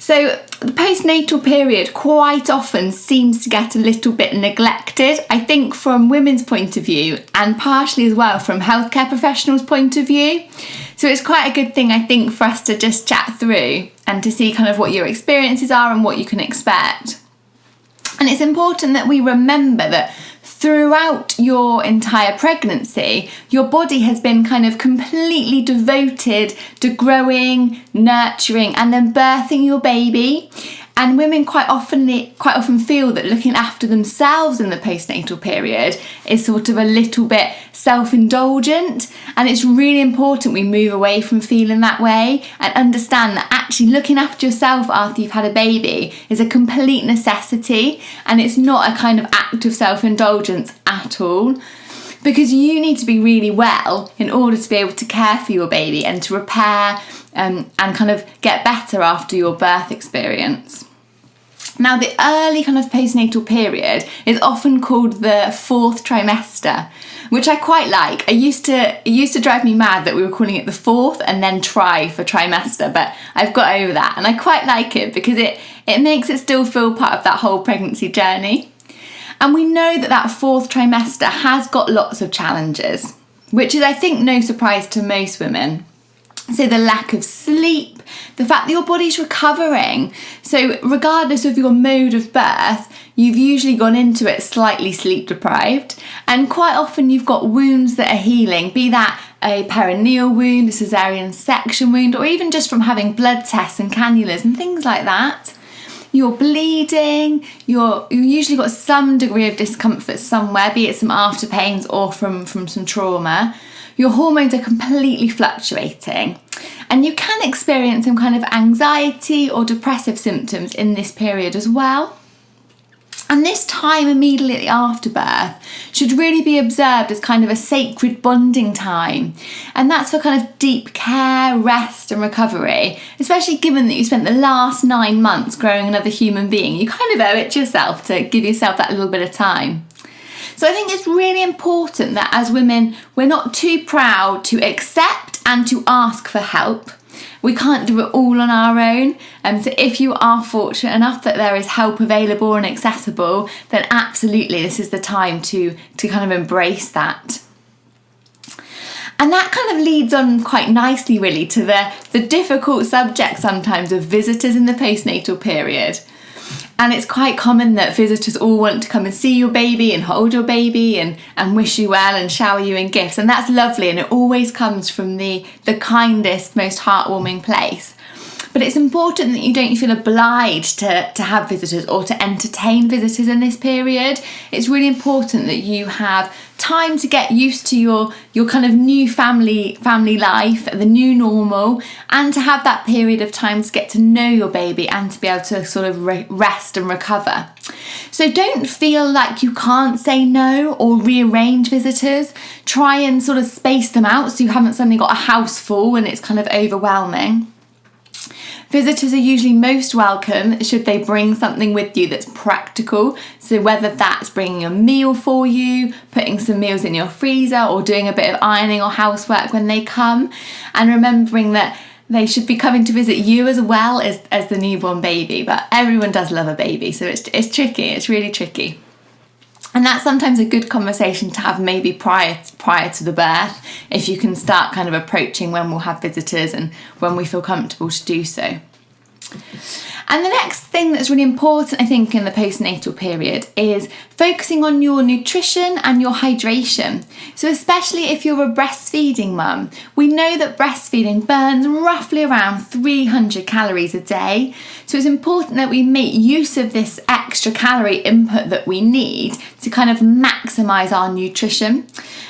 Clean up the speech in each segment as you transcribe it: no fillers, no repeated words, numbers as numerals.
So the postnatal period quite often seems to get a little bit neglected, I think from women's point of view and partially as well from healthcare professionals' point of view. So it's quite a good thing, I think, for us to just chat through and to see kind of what your experiences are and what you can expect. And it's important that we remember that throughout your entire pregnancy, your body has been kind of completely devoted to growing, nurturing, and then birthing your baby. And women quite often feel that looking after themselves in the postnatal period is sort of a little bit self-indulgent. And it's really important we move away from feeling that way and understand that actually looking after yourself after you've had a baby is a complete necessity, and it's not a kind of act of self-indulgence at all. Because you need to be really well in order to be able to care for your baby and to repair and kind of get better after your birth experience. Now, the early kind of postnatal period is often called the 4th trimester, which I quite like. It used to drive me mad that we were calling it the 4th and then tri for trimester, but I've got over that and I quite like it because it makes it still feel part of that whole pregnancy journey. And we know that 4th trimester has got lots of challenges, which is, I think, no surprise to most women. So the lack of sleep, the fact that your body's recovering. So regardless of your mode of birth, you've usually gone into it slightly sleep deprived. And quite often you've got wounds that are healing, be that a perineal wound, a cesarean section wound, or even just from having blood tests and cannulas and things like that. You're bleeding, you usually got some degree of discomfort somewhere, be it some after pains or from some trauma. Your hormones are completely fluctuating, and you can experience some kind of anxiety or depressive symptoms in this period as well. And this time immediately after birth should really be observed as kind of a sacred bonding time. And that's for kind of deep care, rest and recovery, especially given that you spent the last 9 months growing another human being. You kind of owe it to yourself to give yourself that little bit of time. So I think it's really important that as women, we're not too proud to accept and to ask for help. We can't do it all on our own. So if you are fortunate enough that there is help available and accessible, then absolutely this is the time to kind of embrace that. And that kind of leads on quite nicely really to the difficult subject sometimes of visitors in the postnatal period. And it's quite common that visitors all want to come and see your baby and hold your baby and wish you well and shower you in gifts. And that's lovely, and it always comes from the kindest, most heartwarming place. But it's important that you don't feel obliged to have visitors or to entertain visitors in this period. It's really important that you have time to get used to your kind of new family life, the new normal, and to have that period of time to get to know your baby and to be able to sort of rest and recover. So don't feel like you can't say no or rearrange visitors. Try and sort of space them out so you haven't suddenly got a house full and it's kind of overwhelming. Visitors are usually most welcome should they bring something with you that's practical. So whether that's bringing a meal for you, putting some meals in your freezer, or doing a bit of ironing or housework when they come. And remembering that they should be coming to visit you as well as the newborn baby. But everyone does love a baby, so it's tricky, it's really tricky. And that's sometimes a good conversation to have maybe prior to the birth, if you can start kind of approaching when we'll have visitors and when we feel comfortable to do so. And the next thing that's really important, I think, in the postnatal period is focusing on your nutrition and your hydration. So especially if you're a breastfeeding mum, we know that breastfeeding burns roughly around 300 calories a day. So it's important that we make use of this extra calorie input that we need to kind of maximise our nutrition.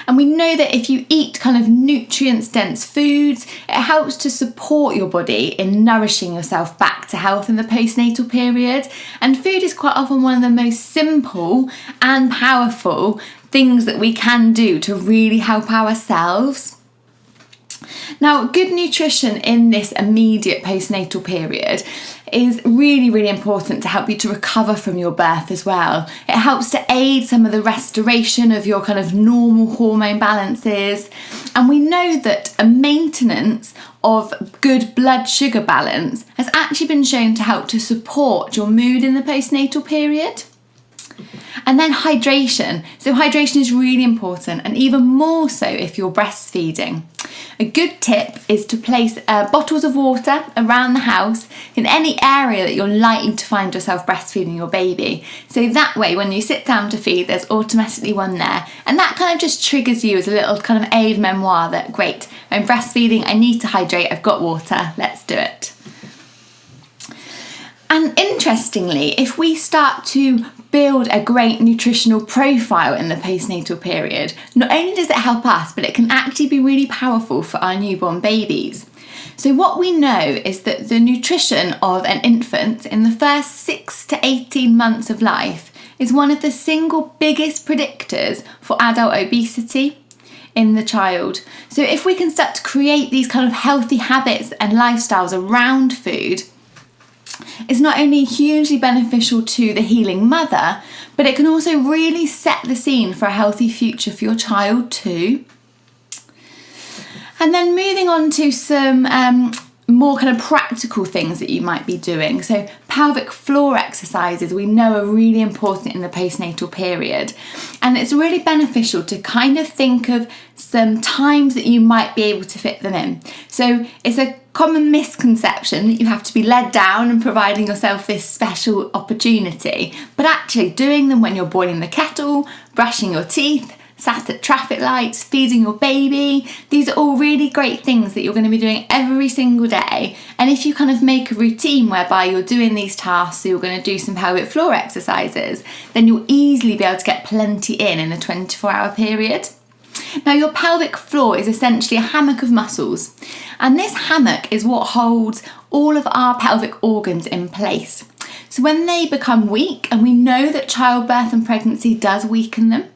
And we know that if you eat kind of nutrients-dense foods, it helps to support your body in nourishing yourself back to health in the postnatal period. And food is quite often one of the most simple and powerful things that we can do to really help ourselves. Now, good nutrition in this immediate postnatal period is really, really important to help you to recover from your birth as well. It helps to aid some of the restoration of your kind of normal hormone balances. And we know that a maintenance of good blood sugar balance has actually been shown to help to support your mood in the postnatal period. And then hydration. So hydration is really important, and even more so if you're breastfeeding. A good tip is to place bottles of water around the house in any area that you're likely to find yourself breastfeeding your baby. So that way, when you sit down to feed, there's automatically one there. And that kind of just triggers you as a little kind of aid memoir that, great, I'm breastfeeding, I need to hydrate, I've got water, let's do it. And interestingly, if we start to build a great nutritional profile in the postnatal period, not only does it help us, but it can actually be really powerful for our newborn babies. So what we know is that the nutrition of an infant in the first 6 to 18 months of life is one of the single biggest predictors for adult obesity in the child. So if we can start to create these kind of healthy habits and lifestyles around food, it's not only hugely beneficial to the healing mother, but it can also really set the scene for a healthy future for your child too. And then moving on to some more kind of practical things that you might be doing. So pelvic floor exercises we know are really important in the postnatal period, and it's really beneficial to kind of think of some times that you might be able to fit them in. So it's a common misconception that you have to be led down and providing yourself this special opportunity, but actually doing them when you're boiling the kettle, brushing your teeth, sat at traffic lights, feeding your baby. These are all really great things that you're going to be doing every single day. And if you kind of make a routine whereby you're doing these tasks, so you're going to do some pelvic floor exercises, then you'll easily be able to get plenty in a 24-hour period. Now, your pelvic floor is essentially a hammock of muscles, and this hammock is what holds all of our pelvic organs in place. So when they become weak, and we know that childbirth and pregnancy does weaken them,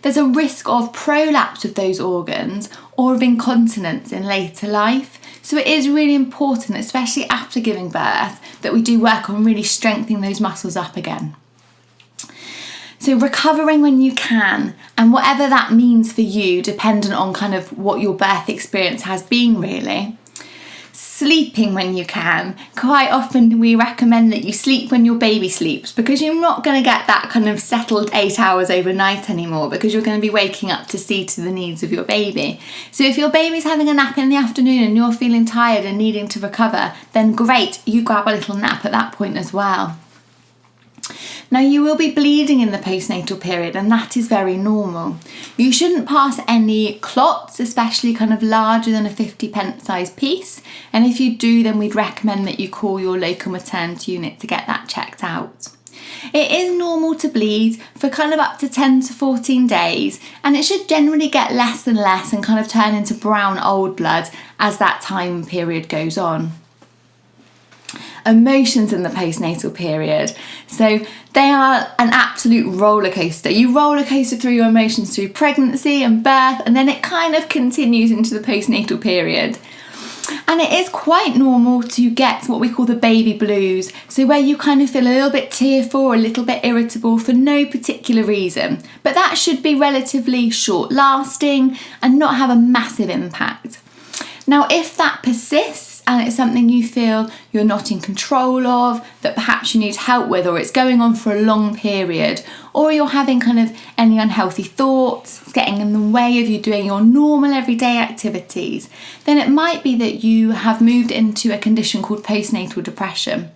there's a risk of prolapse of those organs or of incontinence in later life. So it is really important, especially after giving birth, that we do work on really strengthening those muscles up again. So recovering when you can, and whatever that means for you, dependent on kind of what your birth experience has been really. Sleeping when you can. Quite often we recommend that you sleep when your baby sleeps, because you're not going to get that kind of settled 8 hours overnight anymore, because you're going to be waking up to see to the needs of your baby. So if your baby's having a nap in the afternoon and you're feeling tired and needing to recover, then great, you grab a little nap at that point as well. Now, you will be bleeding in the postnatal period, and that is very normal. You shouldn't pass any clots, especially kind of larger than a 50 pence size piece. And if you do, then we'd recommend that you call your local maternity unit to get that checked out. It is normal to bleed for kind of up to 10 to 14 days, and it should generally get less and less and kind of turn into brown old blood as that time period goes on. Emotions in the postnatal period. So they are an absolute roller coaster. You roller coaster through your emotions through pregnancy and birth, and then it kind of continues into the postnatal period. And it is quite normal to get what we call the baby blues, so where you kind of feel a little bit tearful or a little bit irritable for no particular reason. But that should be relatively short lasting and not have a massive impact. Now, if that persists, and it's something you feel you're not in control of, that perhaps you need help with, or it's going on for a long period, or you're having kind of any unhealthy thoughts, it's getting in the way of you doing your normal everyday activities, then it might be that you have moved into a condition called postnatal depression.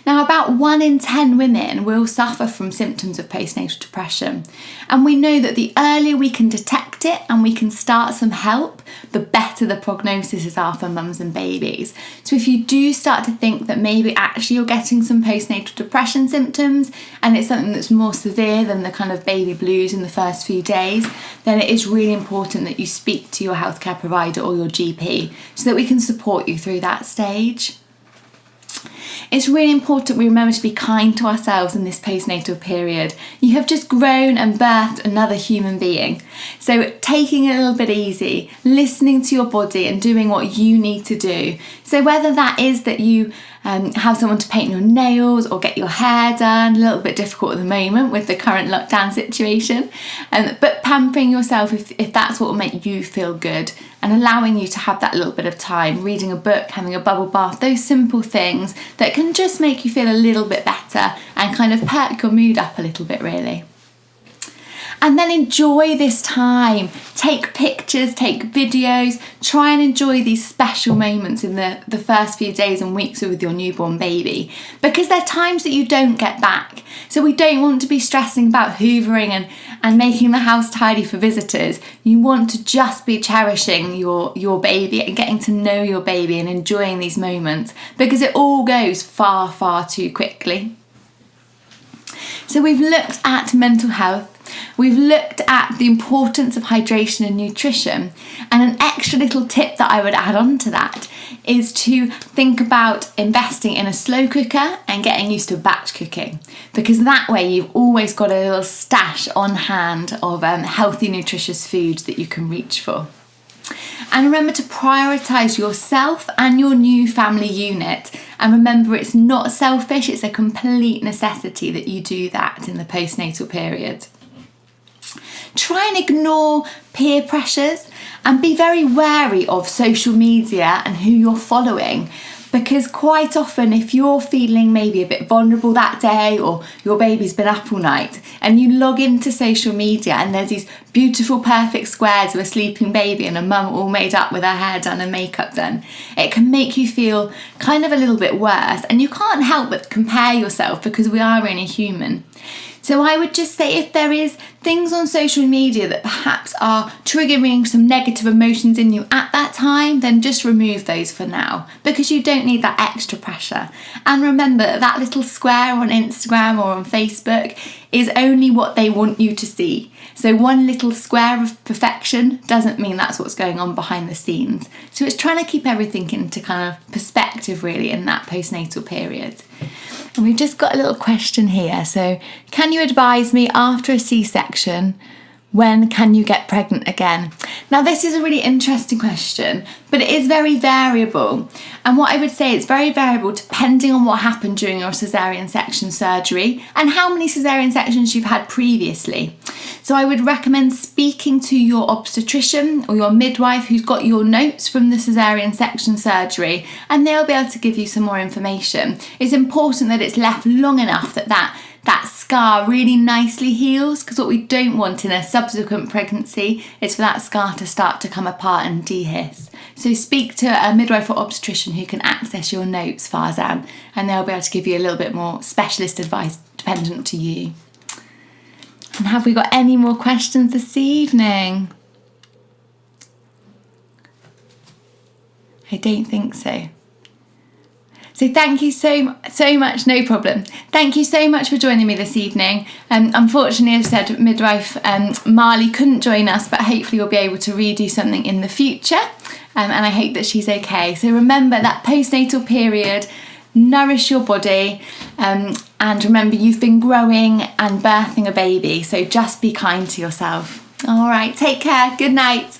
Now, about 1 in 10 women will suffer from symptoms of postnatal depression, and we know that the earlier we can detect it and we can start some help, the better the prognoses are for mums and babies. So if you do start to think that maybe actually you're getting some postnatal depression symptoms and it's something that's more severe than the kind of baby blues in the first few days, then it is really important that you speak to your healthcare provider or your GP so that we can support you through that stage. It's really important we remember to be kind to ourselves in this postnatal period. You have just grown and birthed another human being. So taking it a little bit easy, listening to your body and doing what you need to do. So whether that is that you have someone to paint your nails or get your hair done, a little bit difficult at the moment with the current lockdown situation, but pampering yourself if that's what will make you feel good, and allowing you to have that little bit of time, reading a book, having a bubble bath, those simple things that can just make you feel a little bit better and kind of perk your mood up a little bit, really. And then enjoy this time. Take pictures, take videos, try and enjoy these special moments in the first few days and weeks with your newborn baby, because they're times that you don't get back. So we don't want to be stressing about hoovering and making the house tidy for visitors. You want to just be cherishing your baby and getting to know your baby and enjoying these moments, because it all goes far, far too quickly. So we've looked at mental health. We've looked at the importance of hydration and nutrition, and an extra little tip that I would add on to that is to think about investing in a slow cooker and getting used to batch cooking, because that way you've always got a little stash on hand of healthy, nutritious foods that you can reach for. And remember to prioritise yourself and your new family unit. And remember, it's not selfish, it's a complete necessity that you do that in the postnatal period. Try and ignore peer pressures and be very wary of social media and who you're following, because quite often if you're feeling maybe a bit vulnerable that day, or your baby's been up all night, and you log into social media and there's these beautiful perfect squares of a sleeping baby and a mum all made up with her hair done and makeup done, it can make you feel kind of a little bit worse, and you can't help but compare yourself because we are only human. So I would just say, if there is things on social media that perhaps are triggering some negative emotions in you at that time, then just remove those for now, because you don't need that extra pressure. And remember, that little square on Instagram or on Facebook is only what they want you to see. So one little square of perfection doesn't mean that's what's going on behind the scenes. So it's trying to keep everything into kind of perspective, really, in that postnatal period. And we've just got a little question here. So, can you advise me, after a C-section, when can you get pregnant again? Now, this is a really interesting question, but it is very variable. And what I would say, it's very variable depending on what happened during your caesarean section surgery and how many caesarean sections you've had previously. So I would recommend speaking to your obstetrician or your midwife who's got your notes from the caesarean section surgery, and they'll be able to give you some more information. It's important that it's left long enough that scar really nicely heals, because what we don't want in a subsequent pregnancy is for that scar to start to come apart and dehiss. So speak to a midwife or obstetrician who can access your notes, Farzan, and they'll be able to give you a little bit more specialist advice dependent to you. And have we got any more questions this evening? I don't think so. So thank you so much, no problem. Thank you so much for joining me this evening. Unfortunately, as I said, midwife Marley couldn't join us, but hopefully we'll be able to redo something in the future. And I hope that she's okay. So remember that postnatal period, nourish your body, and remember you've been growing and birthing a baby, so just be kind to yourself. All right, take care, good night.